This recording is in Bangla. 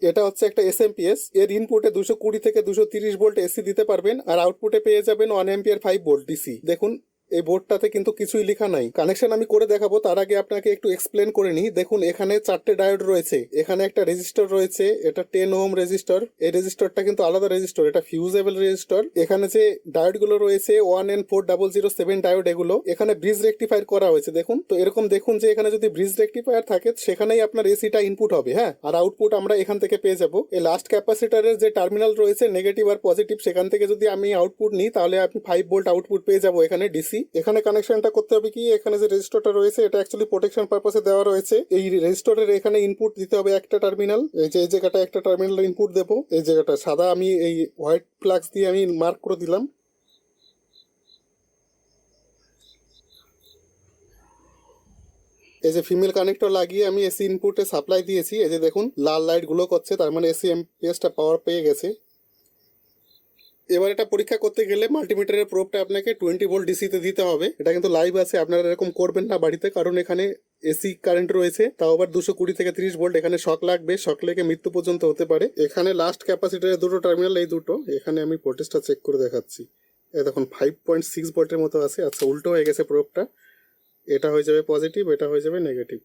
এটা হচ্ছে একটা এসএমপিএস, এর ইনপুটে 220 থেকে 230 ভোল্ট এসি দিতে পারবেন, আর আউটপুটে পেয়ে যাবেন 1 অ্যাম্পিয়ার 5 ভোল্ট ডিসি। দেখুন এই বোর্ডটাতে কিন্তু কিছুই লেখা নাই। কানেকশন আমি করে দেখাবো, তার আগে আপনাকে একটু এক্সপ্লেন করে নিই। দেখুন এখানে 4টে ডায়োড রয়েছে, এখানে একটা রেজিস্টর রয়েছে, এটা 10 ওহম রেজিস্টর। এই রেজিস্টরটা কিন্তু আলাদা রেজিস্টর, এটা ফিউজেবল রেজিস্টর। এখানে যে ডায়োড গুলো রয়েছে 1N4007 ডায়োড, এগুলো এখানে ব্রিজ রেকটিফায়ার করা হয়েছে। দেখুন তো এরকম দেখুন যে এখানে যদি ব্রিজ রেকটিফায়ার থাকে সেখানেই আপনার এসিটা ইনপুট হবে, হ্যাঁ, আর আউটপুট আমরা এখান থেকে পেয়ে যাবো। এই লাস্ট ক্যাপাসিটারের যে টার্মিনাল রয়েছে নেগেটিভ আর পজিটিভ, সেখান থেকে যদি আমি আউটপুট নিই তাহলে আপনি 5 ভোল্ট আউটপুট পেয়ে যাবো এখানে ডিসি। এখানে কানেকশনটা করতে হবে কি, এখানে যে রেজিস্টরটা রয়েছে এটা অ্যাকচুয়ালি প্রোটেকশন পারপাসে দেওয়া রয়েছে। এই রেজিস্টরের এখানে ইনপুট দিতে হবে একটা টার্মিনাল, এই যে এই জায়গাটা একটা টার্মিনাল ইনপুট দেবো, এই জায়গাটা সাদা আমি এই হোয়াইট ফ্লাক্স দিয়ে আমি মার্ক করে দিলাম। এই যে ফিমেল কানেক্টর লাগিয়ে আমি এসি ইনপুটে সাপ্লাই দিয়েছি, এই যে দেখুন লাল লাইট গুলো করছে, তার মানে এসি এমপিএসটা পাওয়ার পেয়ে গেছে। এবার এটা পরীক্ষা করতে গেলে মাল্টিমিটারের প্রোবটা আপনাকে 20 ভোল্ট ডিসিতে দিতে হবে। এটা কিন্তু লাইভ আছে, আপনারা এরকম করবেন না বাড়িতে, কারণ এখানে এসি কারেন্ট রয়েছে, তাও আবার 220 থেকে 30 ভোল্ট। এখানে শক লাগবে, শক লেগে মৃত্যু পর্যন্ত হতে পারে। এখানে লাস্ট ক্যাপাসিটারের দুটো টার্মিনাল এই দুটো, এখানে আমি ভোল্টেজটা চেক করে দেখাচ্ছি। এই দেখুন 5.6 ভোল্টের মতো আছে। আচ্ছা উল্টো হয়ে গেছে প্রোবটা, এটা হয়ে যাবে পজিটিভ, এটা হয়ে যাবে নেগেটিভ।